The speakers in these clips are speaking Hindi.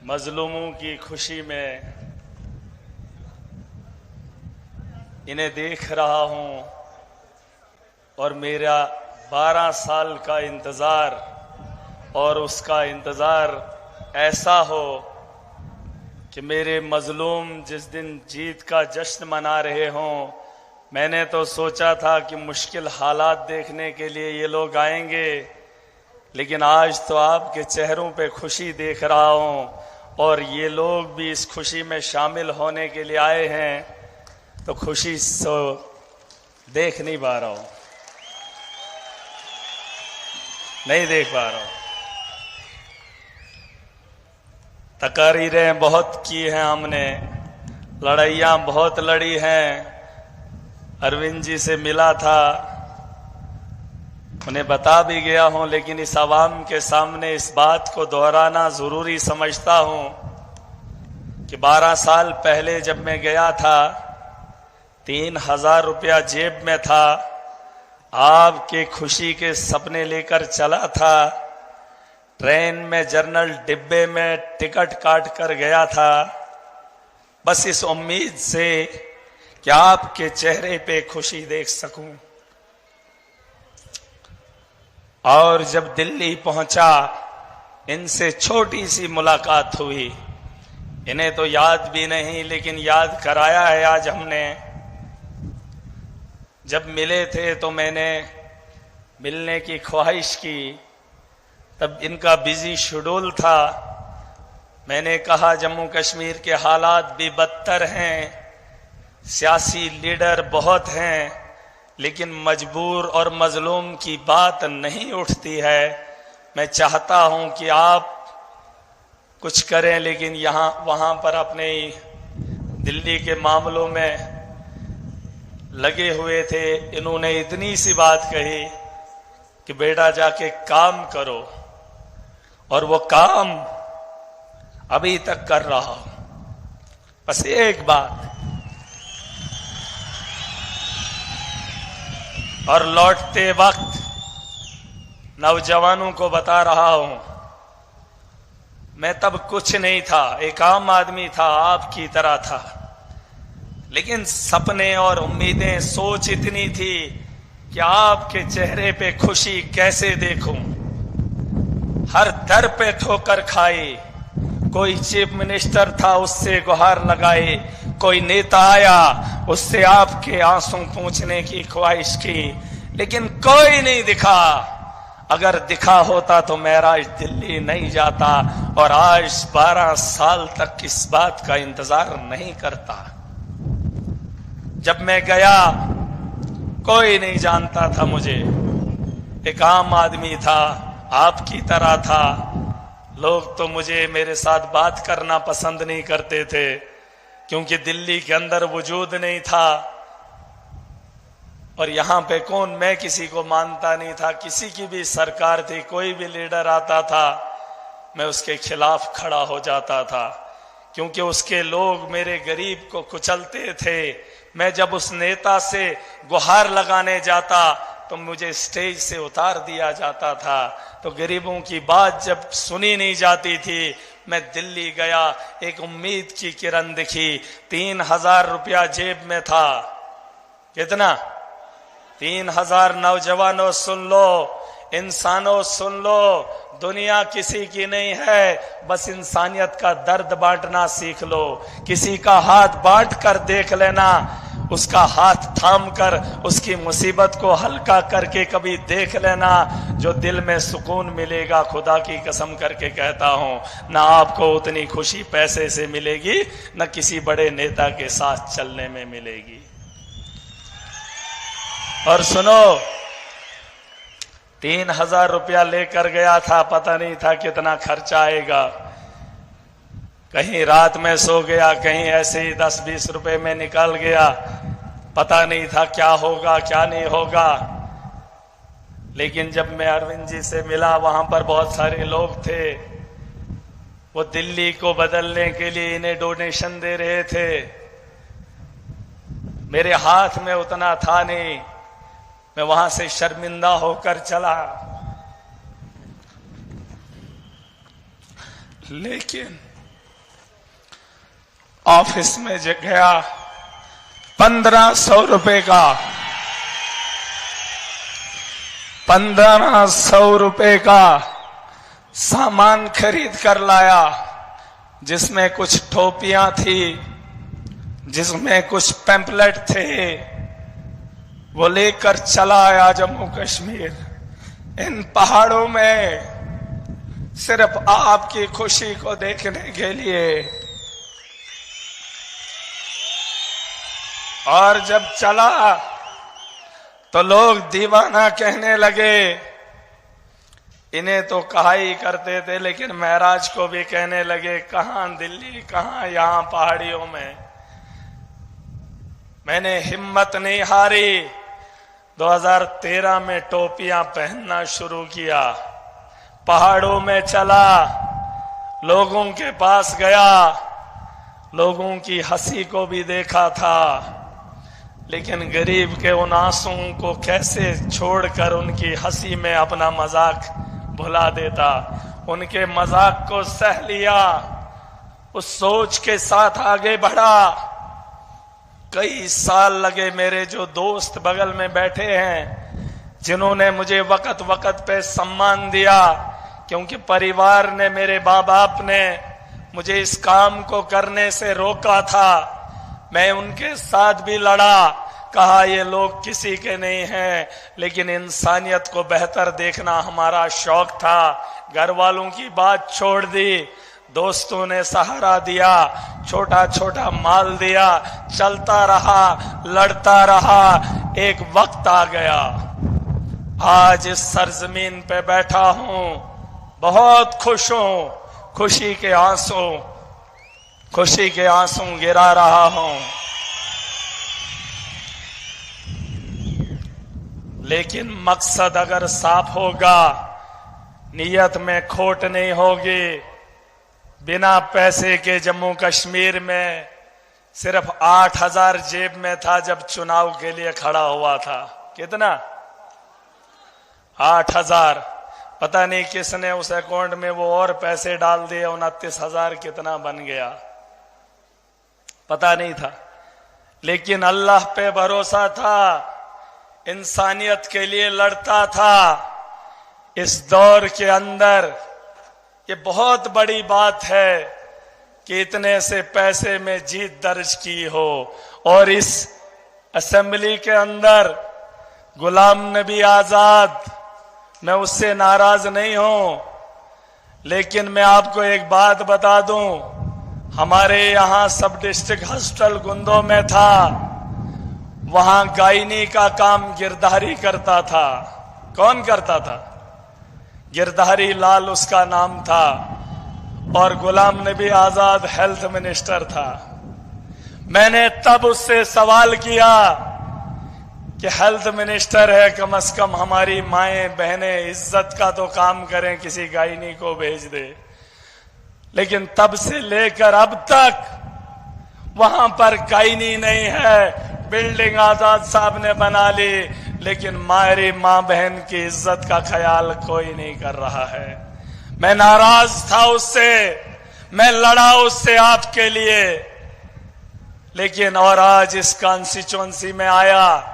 मजलूमों की खुशी में इन्हें देख रहा हूं और मेरा 12 साल का इंतज़ार और उसका इंतज़ार ऐसा हो कि मेरे मजलूम जिस दिन जीत का जश्न मना रहे हों। मैंने तो सोचा था कि मुश्किल हालात देखने के लिए ये लोग आएंगे, लेकिन आज तो आपके चेहरों पे खुशी देख रहा हूं और ये लोग भी इस खुशी में शामिल होने के लिए आए हैं, तो खुशी तो देख नहीं पा रहा हूं, नहीं देख पा रहा हूं। तकारीरें बहुत की हैं हमने, लड़ाइयां बहुत लड़ी हैं। अरविंद जी से मिला था, उन्हें बता भी गया हूं, लेकिन इस आवाम के सामने इस बात को दोहराना जरूरी समझता हूं कि 12 साल पहले जब मैं गया था 3000 रुपया जेब में था, आपके खुशी के सपने लेकर चला था, ट्रेन में जर्नल डिब्बे में टिकट काट कर गया था, बस इस उम्मीद से कि आपके चेहरे पे खुशी देख सकूं। और जब दिल्ली पहुंचा, इनसे छोटी सी मुलाकात हुई। इन्हें तो याद भी नहीं, लेकिन याद कराया है आज हमने। जब मिले थे तो मैंने मिलने की ख्वाहिश की, तब इनका बिजी शेड्यूल था। मैंने कहा जम्मू कश्मीर के हालात भी बदतर हैं, सियासी लीडर बहुत हैं, लेकिन मजबूर और मजलूम की बात नहीं उठती है। मैं चाहता हूं कि आप कुछ करें, लेकिन यहाँ वहां पर अपने दिल्ली के मामलों में लगे हुए थे। इन्होंने इतनी सी बात कही कि बेटा जाके काम करो, और वो काम अभी तक कर रहा हूं। बस एक बात, और लौटते वक्त नौजवानों को बता रहा हूं, मैं तब कुछ नहीं था, एक आम आदमी था, आपकी तरह था, लेकिन सपने और उम्मीदें, सोच इतनी थी कि आपके चेहरे पे खुशी कैसे देखूं। हर दर पे ठोकर खाई, कोई चीफ मिनिस्टर था उससे गुहार लगाई, कोई नेता आया उससे आपके आंसू पूछने की ख्वाहिश की, लेकिन कोई नहीं दिखा। अगर दिखा होता तो महराज दिल्ली नहीं जाता और आज 12 साल तक इस बात का इंतजार नहीं करता। जब मैं गया कोई नहीं जानता था मुझे, एक आम आदमी था, आपकी तरह था। लोग तो मुझे, मेरे साथ बात करना पसंद नहीं करते थे, क्योंकि दिल्ली के अंदर वजूद नहीं था। और यहां पे कौन, मैं किसी को मानता नहीं था। किसी की भी सरकार थी, कोई भी लीडर आता था, मैं उसके खिलाफ खड़ा हो जाता था, क्योंकि उसके लोग मेरे गरीब को कुचलते थे। मैं जब उस नेता से गुहार लगाने जाता तो मुझे स्टेज से उतार दिया जाता था। तो गरीबों की बात जब सुनी नहीं जाती थी, मैं दिल्ली गया, एक उम्मीद की किरण दिखी। 3000 रुपया जेब में था। कितना? 3000। नौजवानों सुन लो, इंसानों सुन लो, दुनिया किसी की नहीं है, बस इंसानियत का दर्द बांटना सीख लो। किसी का हाथ बांट कर देख लेना, उसका हाथ थाम कर उसकी मुसीबत को हल्का करके कभी देख लेना, जो दिल में सुकून मिलेगा। खुदा की कसम करके कहता हूं, ना आपको उतनी खुशी पैसे से मिलेगी, न किसी बड़े नेता के साथ चलने में मिलेगी। और सुनो, 3000 रुपया लेकर गया था, पता नहीं था कितना खर्चा आएगा। कहीं रात में सो गया, कहीं ऐसे ही 10-20 रुपए में निकल गया, पता नहीं था क्या होगा क्या नहीं होगा। लेकिन जब मैं अरविंद जी से मिला, वहां पर बहुत सारे लोग थे, वो दिल्ली को बदलने के लिए इन्हें डोनेशन दे रहे थे। मेरे हाथ में उतना था नहीं, मैं वहां से शर्मिंदा होकर चला। लेकिन ऑफिस में गया, 1500 रुपए का 1500 रुपए का सामान खरीद कर लाया, जिसमें कुछ टोपियां थी, जिसमें कुछ पैम्पलेट थे। वो लेकर चला आया जम्मू कश्मीर। इन पहाड़ों में सिर्फ आपकी खुशी को देखने के लिए। और जब चला तो लोग दीवाना कहने लगे। इन्हें तो कहा ही करते थे, लेकिन महराज को भी कहने लगे, कहां दिल्ली, कहां यहां पहाड़ियों में। मैंने हिम्मत नहीं हारी। 2013 में टोपियां पहनना शुरू किया, पहाड़ों में चला, लोगों के पास गया, लोगों की हंसी को भी देखा था, लेकिन गरीब के उन आंसुओं को कैसे छोड़कर उनकी हंसी में अपना मजाक भुला देता। उनके मजाक को सह लिया, उस सोच के साथ आगे बढ़ा। कई साल लगे। मेरे जो दोस्त बगल में बैठे हैं, जिन्होंने मुझे वक्त वक्त पे सम्मान दिया, क्योंकि परिवार ने, मेरे माँ बाप ने मुझे इस काम को करने से रोका था, मैं उनके साथ भी लड़ा। कहा ये लोग किसी के नहीं हैं, लेकिन इंसानियत को बेहतर देखना हमारा शौक था। घर वालों की बात छोड़ दी, दोस्तों ने सहारा दिया, छोटा छोटा माल दिया, चलता रहा, लड़ता रहा। एक वक्त आ गया, आज इस सरजमीन पे बैठा हूं, बहुत खुश हूं, खुशी के आंसू गिरा रहा हूं। लेकिन मकसद अगर साफ होगा, नीयत में खोट नहीं होगी। बिना पैसे के जम्मू कश्मीर में सिर्फ 8000 जेब में था जब चुनाव के लिए खड़ा हुआ था। कितना? 8000। पता नहीं किसने उस अकाउंट में वो और पैसे डाल दिए, 29,000 कितना बन गया पता नहीं था। लेकिन अल्लाह पे भरोसा था, इंसानियत के लिए लड़ता था। इस दौर के अंदर ये बहुत बड़ी बात है कि इतने से पैसे में जीत दर्ज की हो, और इस असेंबली के अंदर गुलाम नबी आजाद, मैं उससे नाराज नहीं हूं, लेकिन मैं आपको एक बात बता दूं, हमारे यहां सब डिस्ट्रिक्ट हॉस्पिटल गुंदो में था, वहां गायनी का काम गिरधारी करता था। कौन करता था? गिरधारी लाल उसका नाम था, और गुलाम नबी आजाद हेल्थ मिनिस्टर था। मैंने तब उससे सवाल किया कि हेल्थ मिनिस्टर है, कम से कम हमारी माएं बहनें इज्जत का तो काम करें, किसी गायनी को भेज दे। लेकिन तब से लेकर अब तक वहां पर गायनी नहीं है। बिल्डिंग आजाद साहब ने बना ली, लेकिन हमारी मां बहन की इज्जत का ख्याल कोई नहीं कर रहा है। मैं नाराज था उससे, मैं लड़ा उससे आपके लिए, लेकिन और आज इस कॉन्स्टिट्यूएंसी में आया,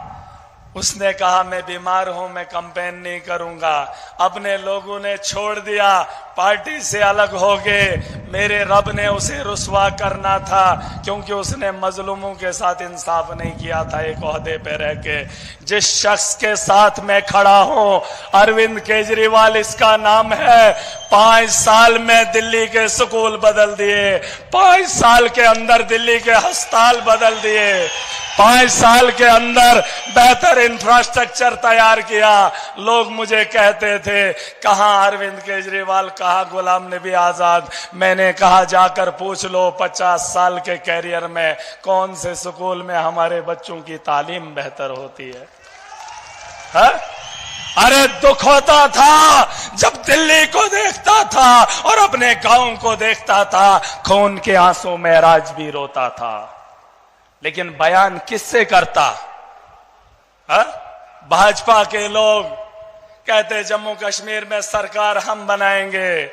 उसने कहा मैं बीमार हूं, मैं कैंपेन नहीं करूंगा। अपने लोगों ने छोड़ दिया, पार्टी से अलग हो गए। मेरे रब ने उसे रुसवा करना था, क्योंकि उसने मजलूमों के साथ इंसाफ नहीं किया था एक ओहदे पे रह के। जिस शख्स के साथ मैं खड़ा हूं, अरविंद केजरीवाल इसका नाम है। 5 साल में दिल्ली के स्कूल बदल दिए, 5 साल के अंदर दिल्ली के अस्पताल बदल दिए, 5 साल के अंदर बेहतर इंफ्रास्ट्रक्चर तैयार किया। लोग मुझे कहते थे, कहां अरविंद केजरीवाल, कहां गुलाम नबी आजाद। मैंने कहा जाकर पूछ लो 50 साल के कैरियर में कौन से स्कूल में हमारे बच्चों की तालीम बेहतर होती है? अरे दुख होता था जब दिल्ली को देखता था और अपने गांव को देखता था, खून के आंसू में राज भी रोता था। लेकिन बयान किससे करता? भाजपा के लोग कहते जम्मू कश्मीर में सरकार हम बनाएंगे,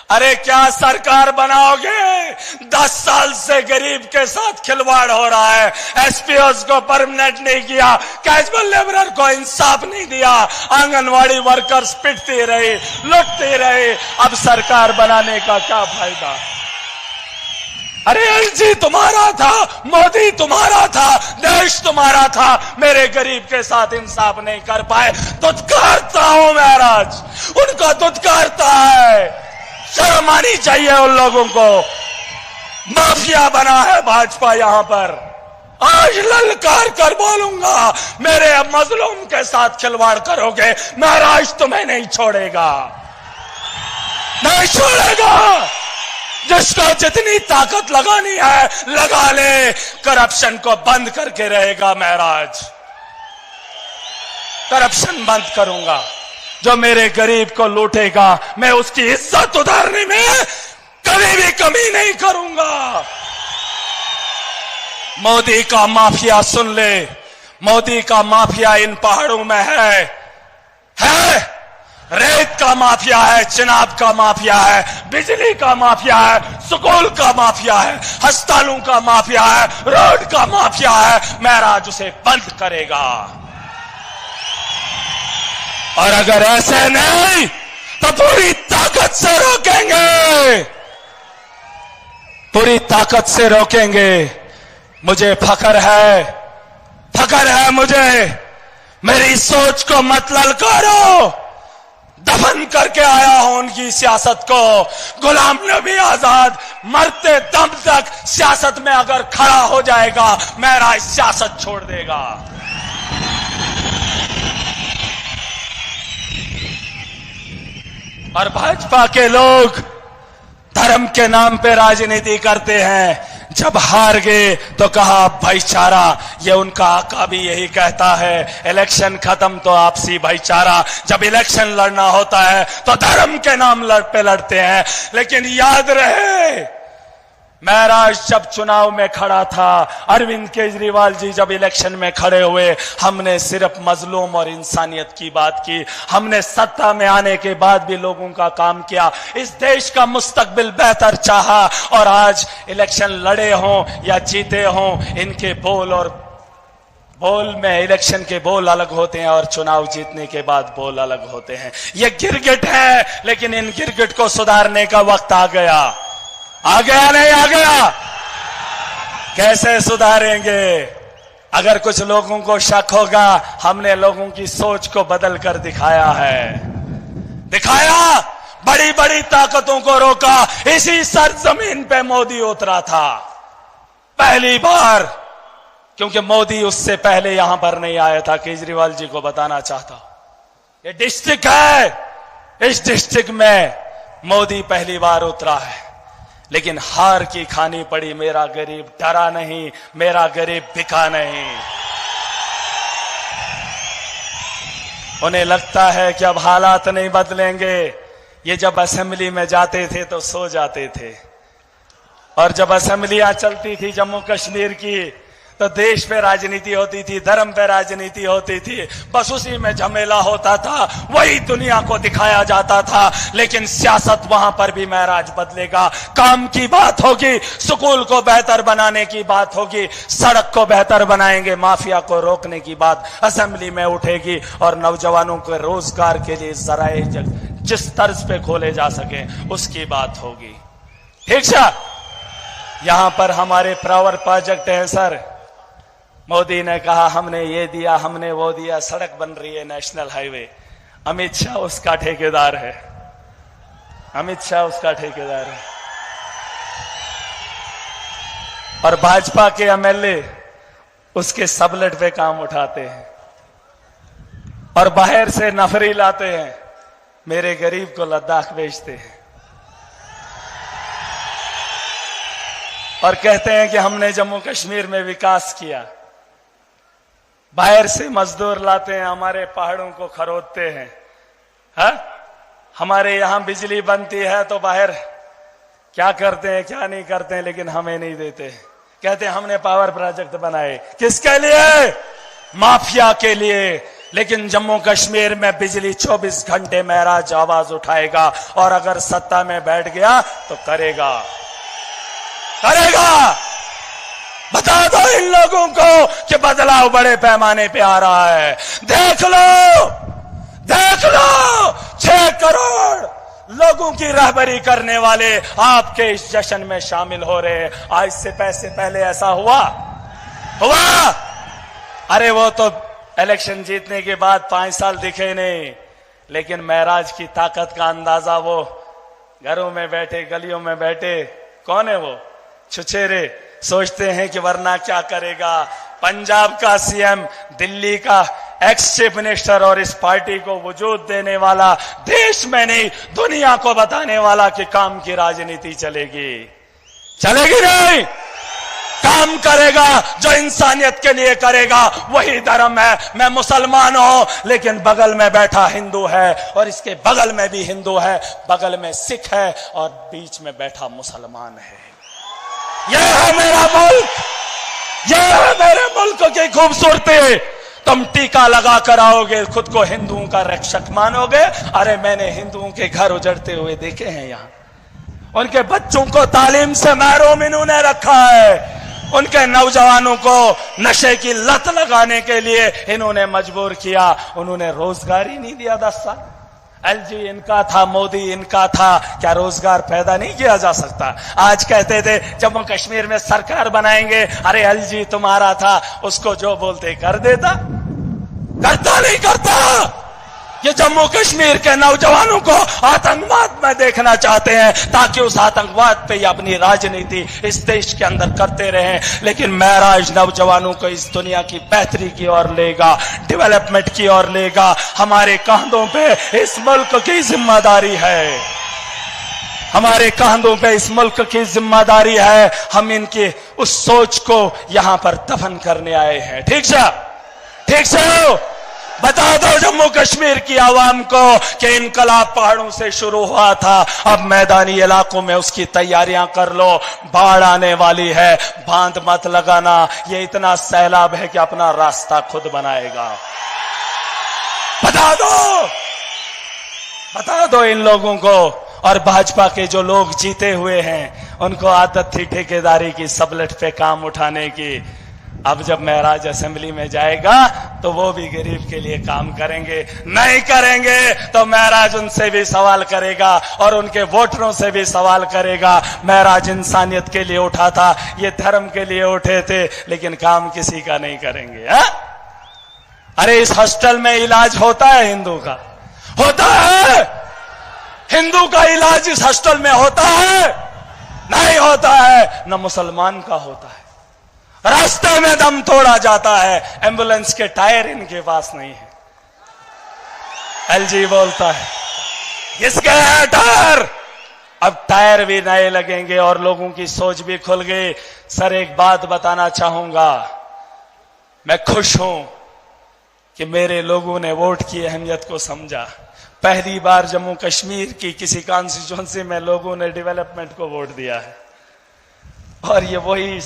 अरे क्या सरकार बनाओगे? 10 साल से गरीब के साथ खिलवाड़ हो रहा है। एसपीओस को परमानेंट नहीं किया, कैजुअल लेबरर को इंसाफ नहीं दिया, आंगनवाड़ी वर्कर्स पिटते रहे, लुटते रहे। अब सरकार बनाने का क्या फायदा? अरे एलजी तुम्हारा था, मोदी तुम्हारा था, देश तुम्हारा था, मेरे गरीब के साथ इंसाफ नहीं कर पाए। दुत्कारता हूं महाराज, उनको दुत्कारता है। शर्म आनी चाहिए उन लोगों को। माफिया बना है भाजपा यहां पर। आज ललकार कर बोलूंगा, मेरे मजलूम के साथ खिलवाड़ करोगे, महाराज तुम्हें नहीं छोड़ेगा, नहीं छोड़ेगा। जिसको जितनी ताकत लगानी है लगा ले, करप्शन को बंद करके रहेगा महाराज। करप्शन बंद करूंगा। जो मेरे गरीब को लूटेगा, मैं उसकी इज्जत उतारने में कभी भी कमी नहीं करूंगा। मोदी का माफिया सुन ले, मोदी का माफिया इन पहाड़ों में है। रेत का माफिया है, चिनाब का माफिया है, बिजली का माफिया है, स्कूल का माफिया है, अस्पतालों का माफिया है, रोड का माफिया है। महाराज उसे बंद करेगा। और अगर ऐसे नहीं तो पूरी ताकत से रोकेंगे, पूरी ताकत से रोकेंगे। मुझे फख्र है मुझे। मेरी सोच को मत ललकारो। दफन करके आया हूं उनकी सियासत को। गुलाम नबी आजाद मरते दम तक सियासत में अगर खड़ा हो जाएगा, मेरा सियासत छोड़ देगा। और भाजपा के लोग धर्म के नाम पे राजनीति करते हैं। जब हार गए तो कहा भाईचारा, ये उनका आका भी यही कहता है, इलेक्शन खत्म तो आपसी भाईचारा। जब इलेक्शन लड़ना होता है तो धर्म के नाम पे लड़ते हैं। लेकिन याद रहे, महाराज जब चुनाव में खड़ा था, अरविंद केजरीवाल जी जब इलेक्शन में खड़े हुए, हमने सिर्फ मजलूम और इंसानियत की बात की। हमने सत्ता में आने के बाद भी लोगों का काम किया, इस देश का मुस्तकबिल बेहतर चाहा। और आज इलेक्शन लड़े हों या जीते हों, इनके बोल में इलेक्शन के बोल अलग होते हैं और चुनाव जीतने के बाद बोल अलग होते हैं। ये गिरगिट है, लेकिन इन गिरगिट को सुधारने का वक्त आ गया। आ गया नहीं आ गया? कैसे सुधारेंगे? अगर कुछ लोगों को शक होगा, हमने लोगों की सोच को बदल कर दिखाया है। बड़ी बड़ी ताकतों को रोका। इसी सरजमीन पे मोदी उतरा था पहली बार, क्योंकि मोदी उससे पहले यहां पर नहीं आया था। केजरीवाल जी को बताना चाहता हूं, ये डिस्ट्रिक्ट है, इस डिस्ट्रिक्ट में मोदी पहली बार उतरा है। लेकिन हार की खानी पड़ी। मेरा गरीब डरा नहीं, मेरा गरीब बिका नहीं। उन्हें लगता है कि अब हालात नहीं बदलेंगे। ये जब असेंबली में जाते थे तो सो जाते थे, और जब असेंबलियां चलती थी जम्मू कश्मीर की तो देश पे राजनीति होती थी, धर्म पे राजनीति होती थी, बस उसी में झमेला होता था, वही दुनिया को दिखाया जाता था। लेकिन सियासत वहां पर भी महाराज बदलेगा। काम की बात होगी, स्कूल को बेहतर बनाने की बात होगी, सड़क को बेहतर बनाएंगे, माफिया को रोकने की बात असेंबली में उठेगी, और नौजवानों के रोजगार के लिए जराए जिस तर्ज पे खोले जा सके उसकी बात होगी। ठीक सर? यहां पर हमारे पावर प्रोजेक्ट है सर। मोदी ने कहा हमने ये दिया, हमने वो दिया, सड़क बन रही है, नेशनल हाईवे। अमित शाह उसका ठेकेदार है, अमित शाह उसका ठेकेदार है। और भाजपा के एमएलए उसके सबलेट पे काम उठाते हैं और बाहर से नफरी लाते हैं, मेरे गरीब को लद्दाख बेचते हैं और कहते हैं कि हमने जम्मू कश्मीर में विकास किया। बाहर से मजदूर लाते हैं, हमारे पहाड़ों को खरोदते हैं। हमारे यहां बिजली बनती है तो बाहर क्या करते हैं क्या नहीं करते हैं, लेकिन हमें नहीं देते। कहते हैं हमने पावर प्रोजेक्ट बनाए, किसके लिए? माफिया के लिए। लेकिन जम्मू कश्मीर में बिजली 24 घंटे महराज आवाज उठाएगा और अगर सत्ता में बैठ गया तो करेगा। बता दो इन लोगों को कि बदलाव बड़े पैमाने पे आ रहा है। देख लो 6 करोड़ लोगों की रहबरी करने वाले आपके इस जश्न में शामिल हो रहे हैं। आज से पैसे पहले ऐसा हुआ? अरे वो तो इलेक्शन जीतने के बाद 5 साल दिखे नहीं, लेकिन महराज की ताकत का अंदाजा वो घरों में बैठे, गलियों में बैठे, कौन है वो छुछेरे, सोचते हैं कि वरना क्या करेगा। पंजाब का सीएम, दिल्ली का एक्स चीफ मिनिस्टर और इस पार्टी को वजूद देने वाला, देश में नहीं दुनिया को बताने वाला कि काम की राजनीति चलेगी नहीं, काम करेगा जो इंसानियत के लिए करेगा वही धर्म है। मैं मुसलमान हूं, लेकिन बगल में बैठा हिंदू है और इसके बगल में भी हिंदू है, बगल में सिख है और बीच में बैठा मुसलमान है। यह है मेरा मुल्क, यह है मेरे मुल्क की खूबसूरती। तुम टीका लगा कर आओगे, खुद को हिंदुओं का रक्षक मानोगे। अरे मैंने हिंदुओं के घर उजड़ते हुए देखे हैं, यहां उनके बच्चों को तालीम से महरूम इन्होंने रखा है, उनके नौजवानों को नशे की लत लगाने के लिए इन्होंने मजबूर किया, उन्होंने रोजगार ही नहीं दिया 10 साल। एलजी इनका था, मोदी इनका था, क्या रोजगार पैदा नहीं किया जा सकता? आज कहते थे जम्मू कश्मीर में सरकार बनाएंगे, अरे एलजी तुम्हारा था, उसको जो बोलते कर देता, करता नहीं करता। ये जम्मू कश्मीर के नौजवानों को आतंकवाद में देखना चाहते हैं ताकि उस आतंकवाद पे अपनी राजनीति इस देश के अंदर करते रहें, लेकिन महराज नौजवानों को इस दुनिया की बेहतरी की ओर लेगा, डेवलपमेंट की ओर लेगा। हमारे कंधों पे इस मुल्क की जिम्मेदारी है, हमारे कंधों पे इस मुल्क की जिम्मेदारी है। हम इनकी उस सोच को यहां पर दफन करने आए हैं। ठीक से बता दो जम्मू कश्मीर की आवाम को कि इनकलाब पहाड़ों से शुरू हुआ था, अब मैदानी इलाकों में उसकी तैयारियां कर लो, बाढ़ आने वाली है, बांध मत लगाना, ये इतना सैलाब है कि अपना रास्ता खुद बनाएगा। बता दो इन लोगों को। और भाजपा के जो लोग जीते हुए हैं उनको आदत थी ठेकेदारी की, सबलट पे काम उठाने की। अब जब महराज असेंबली में जाएगा तो वो भी गरीब के लिए काम करेंगे, नहीं करेंगे तो महराज उनसे भी सवाल करेगा और उनके वोटरों से भी सवाल करेगा। महराज इंसानियत के लिए उठा था, ये धर्म के लिए उठे थे, लेकिन काम किसी का नहीं करेंगे। अरे इस हॉस्टल में इलाज होता है हिंदू का? होता है? हिंदू का इलाज इस हॉस्टल में होता है? नहीं होता है। न मुसलमान का होता है। रास्ते में दम तोड़ा जाता है, एम्बुलेंस के टायर इनके पास नहीं है। एलजी बोलता है किसके है टायर? अब टायर भी नए लगेंगे और लोगों की सोच भी खुल गई। सर एक बात बताना चाहूंगा, मैं खुश हूं कि मेरे लोगों ने वोट की अहमियत को समझा। पहली बार जम्मू कश्मीर की किसी कॉन्स्टिट्यूएंसी में लोगों ने डेवलपमेंट को वोट दिया है, और ये वही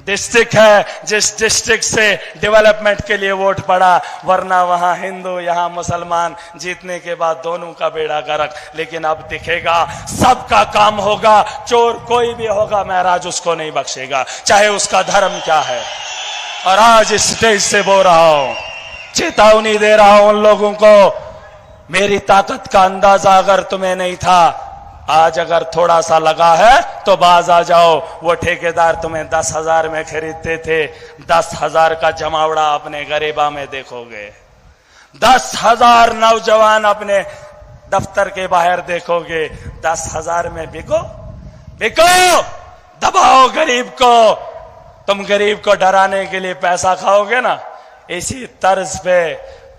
डिस्ट्रिक्ट है जिस डिस्ट्रिक्ट से डेवलपमेंट के लिए वोट पड़ा, वरना वहां हिंदू यहां मुसलमान, जीतने के बाद दोनों का बेड़ा गर्क। लेकिन अब दिखेगा सबका काम होगा, चोर कोई भी होगा महराज उसको नहीं बख्शेगा, चाहे उसका धर्म क्या है। और आज इस स्टेज से बोल रहा हूं, चेतावनी दे रहा हूं उन लोगों को, मेरी ताकत का अंदाजा अगर तुम्हें नहीं था, आज अगर थोड़ा सा लगा है तो बाज आ जाओ। वो ठेकेदार तुम्हें 10,000 में खरीदते थे, 10,000 का जमावड़ा अपने गरीबा में देखोगे, 10,000 नौजवान अपने दफ्तर के बाहर देखोगे, 10,000 में बिको, दबाओ गरीब को। तुम गरीब को डराने के लिए पैसा खाओगे ना, इसी तर्ज पे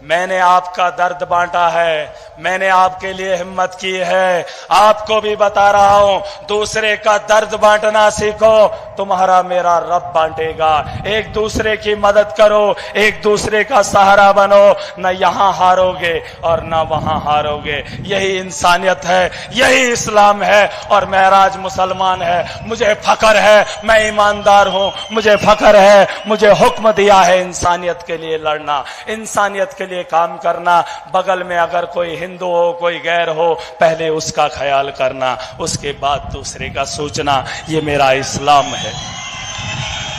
मैंने आपका दर्द बांटा है, मैंने आपके लिए हिम्मत की है। आपको भी बता रहा हूं, दूसरे का दर्द बांटना सीखो, तुम्हारा मेरा रब बांटेगा। एक दूसरे की मदद करो, एक दूसरे का सहारा बनो, न यहां हारोगे और न वहां हारोगे। यही इंसानियत है, यही इस्लाम है। और महराज मुसलमान है, मुझे फख्र है, मैं ईमानदार हूं, मुझे फख्र है, मुझे हुक्म दिया है इंसानियत के लिए लड़ना, इंसानियत के लिए काम करना, बगल में अगर कोई हिंदू हो कोई गैर हो पहले उसका ख्याल करना, उसके बाद दूसरे का सोचना, ये मेरा इस्लाम है।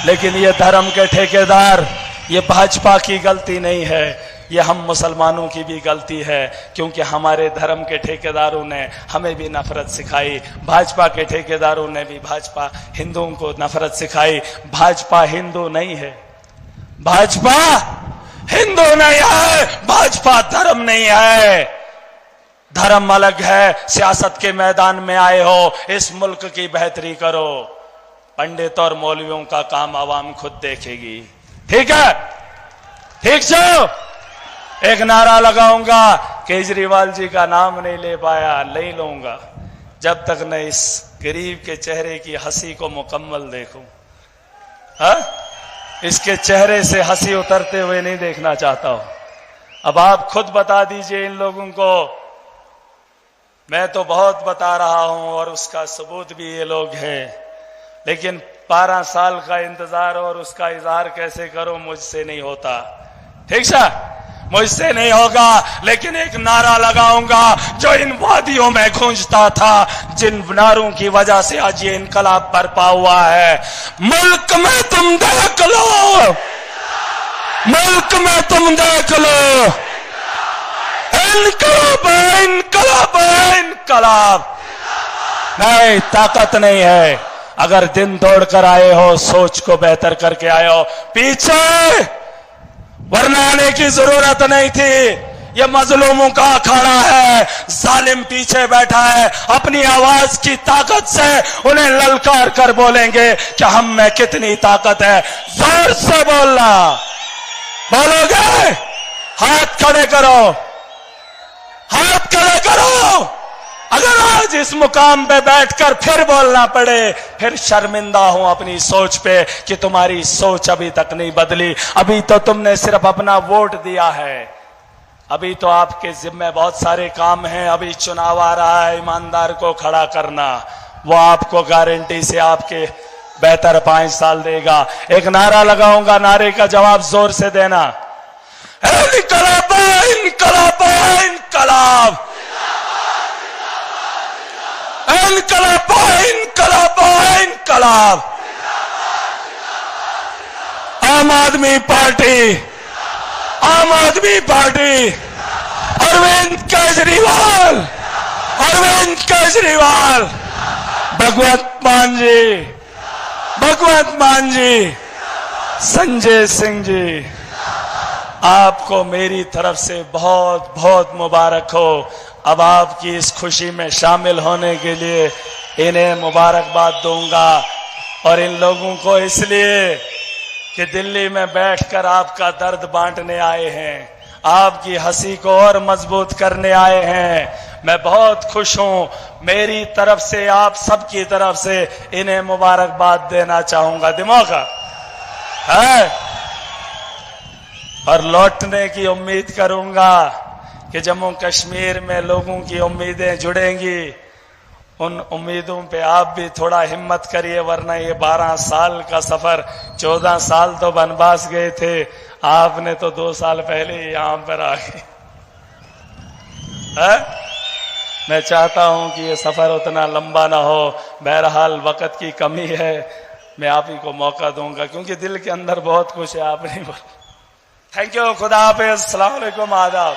लेकिन ये धर्म के ठेकेदार, ये भाजपा की गलती नहीं है, ये हम मुसलमानों की भी गलती है, क्योंकि हमारे धर्म के ठेकेदारों ने हमें भी नफरत सिखाई, भाजपा के ठेकेदारों ने भी भाजपा हिंदुओं को नफरत सिखाई। भाजपा हिंदू नहीं है, भाजपा हिंदू नहीं है, भाजपा धर्म नहीं है। धर्म अलग है, सियासत के मैदान में आए हो, इस मुल्क की बेहतरी करो, पंडित और मौलवियों का काम आवाम खुद देखेगी। ठीक है, ठीक जो एक नारा लगाऊंगा, केजरीवाल जी का नाम नहीं ले पाया, नहीं लूंगा जब तक न इस गरीब के चेहरे की हंसी को मुकम्मल देखूं। हाँ, इसके चेहरे से हंसी उतरते हुए नहीं देखना चाहता हूं। अब आप खुद बता दीजिए इन लोगों को, मैं तो बहुत बता रहा हूं और उसका सबूत भी ये लोग हैं, लेकिन 12 साल का इंतजार और उसका इजहार कैसे करो, मुझसे नहीं होता। ठीक सा, मुझसे नहीं होगा, लेकिन एक नारा लगाऊंगा जो इन वादियों में गूंजता था, जिन नारों की वजह से आज ये इनकलाब बरपा हुआ है। मुल्क में तुम देख लो, मुल्क में तुम देख लो, इनकलाब इनकलाब इनकलाब। नहीं, ताकत नहीं है। अगर दिन दौड़ कर आए हो, सोच को बेहतर करके आए हो, पीछे वरना आने की जरूरत नहीं थी। ये मजलूमों का अखाड़ा है, जालिम पीछे बैठा है, अपनी आवाज की ताकत से उन्हें ललकार कर बोलेंगे कि हम में कितनी ताकत है। जोर से बोलना, बोलोगे? हाथ खड़े करो, हाथ खड़े करो। अगर आज इस मुकाम पे बैठकर फिर बोलना पड़े, फिर शर्मिंदा हूं अपनी सोच पे कि तुम्हारी सोच अभी तक नहीं बदली। अभी तो तुमने सिर्फ अपना वोट दिया है, अभी तो आपके जिम्मे बहुत सारे काम हैं। अभी चुनाव आ रहा है, ईमानदार को खड़ा करना, वो आपको गारंटी से आपके बेहतर 5 साल देगा। एक नारा लगाऊंगा, नारे का जवाब जोर से देना, इनकलाब इनकलाब इनकलाब, इनकलाब इनकलाब इनकलाब। आम आदमी पार्टी, आम आदमी पार्टी, अरविंद केजरीवाल, अरविंद केजरीवाल, भगवंत मान जी, भगवंत मान जी, संजय सिंह जी, आपको मेरी तरफ से बहुत बहुत मुबारक हो। अब आपकी इस खुशी में शामिल होने के लिए इन्हें मुबारकबाद दूंगा, और इन लोगों को इसलिए कि दिल्ली में बैठकर आपका दर्द बांटने आए हैं, आपकी हंसी को और मजबूत करने आए हैं। मैं बहुत खुश हूं, मेरी तरफ से आप सबकी तरफ से इन्हें मुबारकबाद देना चाहूंगा। दिमाग है, और लौटने की उम्मीद करूंगा कि जम्मू कश्मीर में लोगों की उम्मीदें जुड़ेंगी। उन उम्मीदों पे आप भी थोड़ा हिम्मत करिए, वरना ये 12 साल का सफर, 14 साल तो वनवास गए थे, आपने तो 2 साल पहले ही यहां पर आ गए। मैं चाहता हूं कि ये सफर उतना लंबा ना हो, बहरहाल वक्त की कमी है, मैं आप ही को मौका दूंगा क्योंकि दिल के अंदर बहुत कुछ है, आप नहीं बोल। थैंक यू, खुदा हाफिज़, अस्सलाम वालेकुम, आदाब।